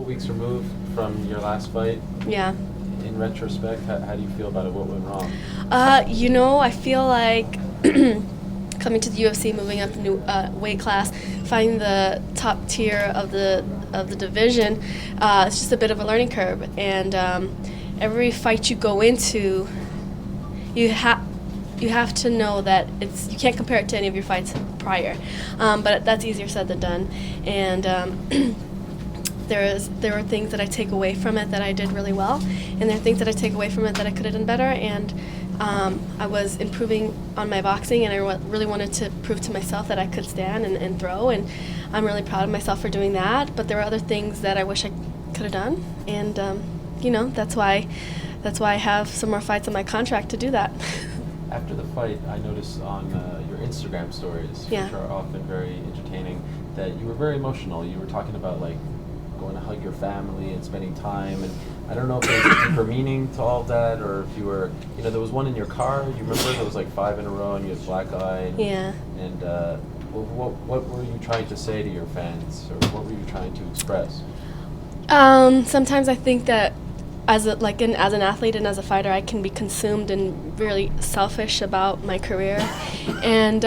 weeks removed from your last fight. Yeah. In retrospect, how do you feel about it? What went wrong? I feel like coming to the UFC, moving up new weight class, finding the top tier of the division, it's just a bit of a learning curve. And every fight you go into, you have to know that you can't compare it to any of your fights prior. But that's easier said than done. And there were things that I take away from it that I did really well, and there are things that I take away from it that I could have done better. And I was improving on my boxing, and I really wanted to prove to myself that I could stand and throw, and I'm really proud of myself for doing that. But there were other things that I wish I could have done, and that's why I have some more fights on my contract to do that. After the fight, I noticed on your Instagram stories, Yeah. which are often very entertaining, that you were very emotional. You were talking about like going to hug your family and spending time, and I don't know if there was a deeper meaning to all of that, or if you were, there was one in your car, you remember? There was like 5 in a row, and you had black eye. Yeah. And what were you trying to say to your fans, or what were you trying to express? Sometimes I think that as an athlete and as a fighter, I can be consumed and really selfish about my career. And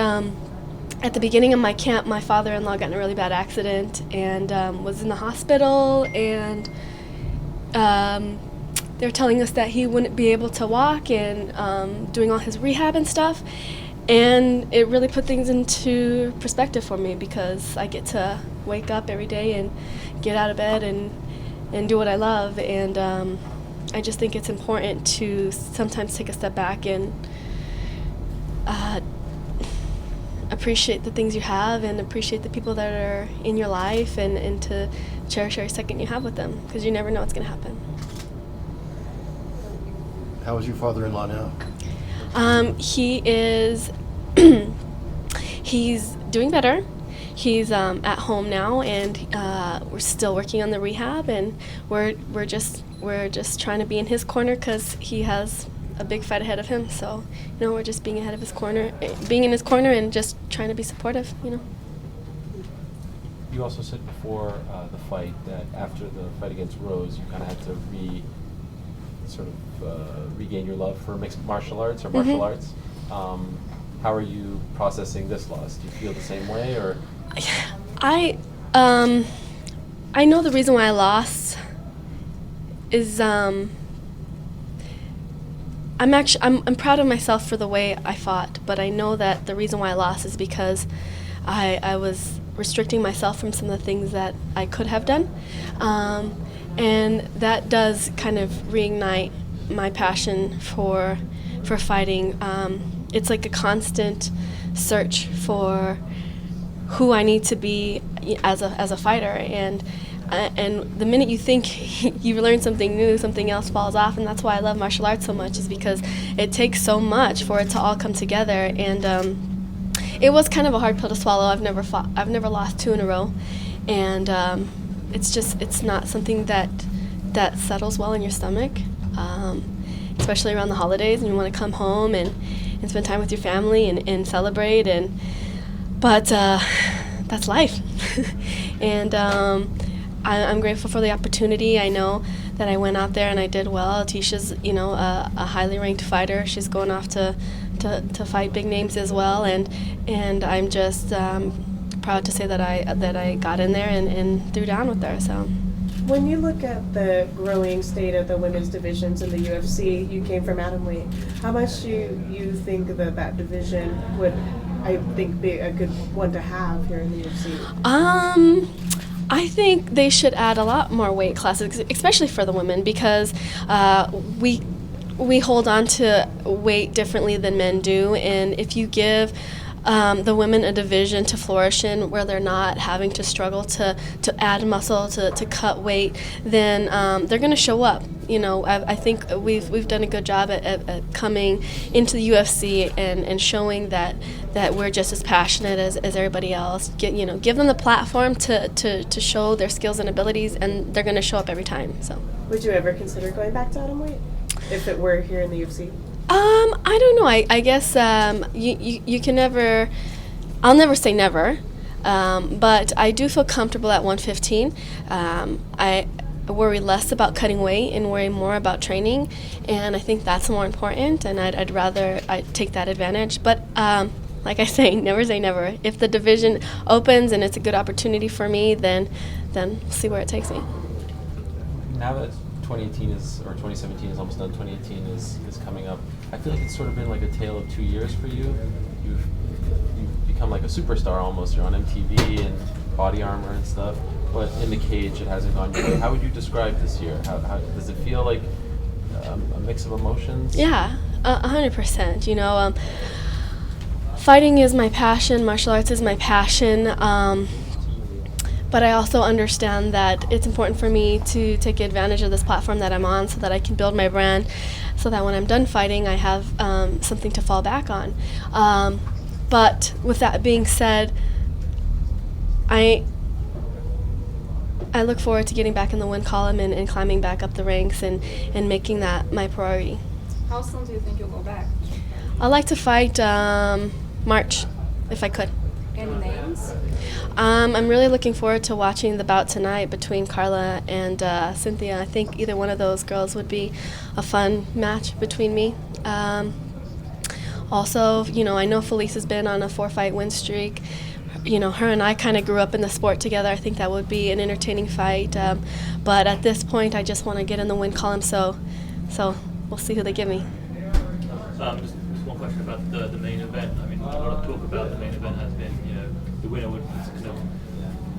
at the beginning of my camp, my father-in-law got in a really bad accident and was in the hospital, and they were telling us that he wouldn't be able to walk, and doing all his rehab and stuff. And it really put things into perspective for me, because I get to wake up every day and get out of bed and do what I love. And I just think it's important to sometimes take a step back and appreciate the things you have, and appreciate the people that are in your life, and to cherish every second you have with them, because you never know what's going to happen. How is your father-in-law now? He is he's doing better. He's at home now, and we're still working on the rehab, and we're just trying to be in his corner, because he has a big fight ahead of him. So we're just being in his corner, and just trying to be supportive. You also said before the fight that after the fight against Rose, you kind of had to regain your love for mixed martial arts or martial arts. How are you processing this loss? Do you feel the same way, or? I know the reason why I lost is I'm proud of myself for the way I fought, but I know that the reason why I lost is because I was restricting myself from some of the things that I could have done, and that does kind of reignite my passion for fighting. It's like a constant search for who I need to be as a fighter, and the minute you think you've learned something new, something else falls off. And that's why I love martial arts so much, is because it takes so much for it to all come together. And it was kind of a hard pill to swallow. I've never lost 2 in a row, and it's not something that settles well in your stomach, especially around the holidays, and you want to come home and spend time with your family and celebrate, but that's life. And I'm grateful for the opportunity. I know that I went out there and I did well. Tisha's a highly ranked fighter. She's going off to fight big names as well, and I'm just proud to say that I got in there and threw down with her. So. When you look at the growing state of the women's divisions in the UFC, you came from atomweight. How much do you think that division would, I think, be a good one to have here in the UFC? I think they should add a lot more weight classes, especially for the women, because we hold on to weight differently than men do, and if you give the women a division to flourish in, where they're not having to struggle to add muscle, to cut weight, then they're going to show up. I think we've done a good job at coming into the UFC and showing that we're just as passionate as everybody else. Give them the platform to show their skills and abilities, and they're going to show up every time. So. Would you ever consider going back to atomweight if it were here in the UFC? I don't know. I guess you can never. I'll never say never, but I do feel comfortable at 115. worry less about cutting weight and worry more about training, and I think that's more important, and I'd rather take that advantage. But like I say never. If the division opens and it's a good opportunity for me, then we'll see where it takes me. Now that 2017 is almost done, 2018 is coming up, I feel like it's sort of been like a tale of 2 years for you. You've become like a superstar almost. You're on MTV and Body Armor and stuff, but in the cage it hasn't gone your way. How would you describe this year? How does it feel like a mix of emotions? Yeah, 100%. You know, fighting is my passion, martial arts is my passion, but I also understand that it's important for me to take advantage of this platform that I'm on so that I can build my brand, so that when I'm done fighting I have something to fall back on. But with that being said, I look forward to getting back in the win column and climbing back up the ranks and making that my priority. How soon do you think you'll go back? I'd like to fight March, if I could. Any names? I'm really looking forward to watching the bout tonight between Carla and Cynthia. I think either one of those girls would be a fun match between me. Also, you know, I know Felice has been on a 4-fight win streak. You know, her and I kind of grew up in the sport together. I think that would be an entertaining fight. But at this point, I just want to get in the win column, so we'll see who they give me. Just one question about the main event. I mean, a lot of talk about the main event has been, you know, the winner would kind of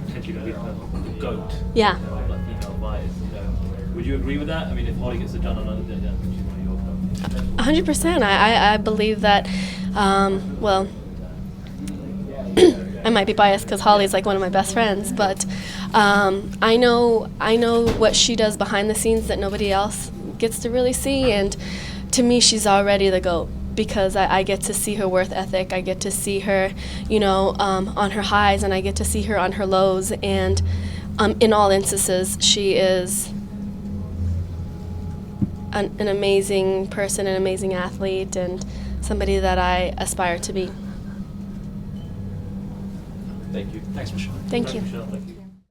potentially be kind of the GOAT. Yeah. You know, of like female fighters. You know, would you agree with that? I mean, if Holly gets it done on another day, then she's one of your 100%. I believe that, well, I might be biased because Holly's like one of my best friends, but I know what she does behind the scenes that nobody else gets to really see, and to me she's already the GOAT because I get to see her work ethic. I get to see her, you know, on her highs, and I get to see her on her lows, and in all instances she is an amazing person, an amazing athlete, and somebody that I aspire to be. Thank you. Thanks, Michelle. Thank you. Michelle, thank you.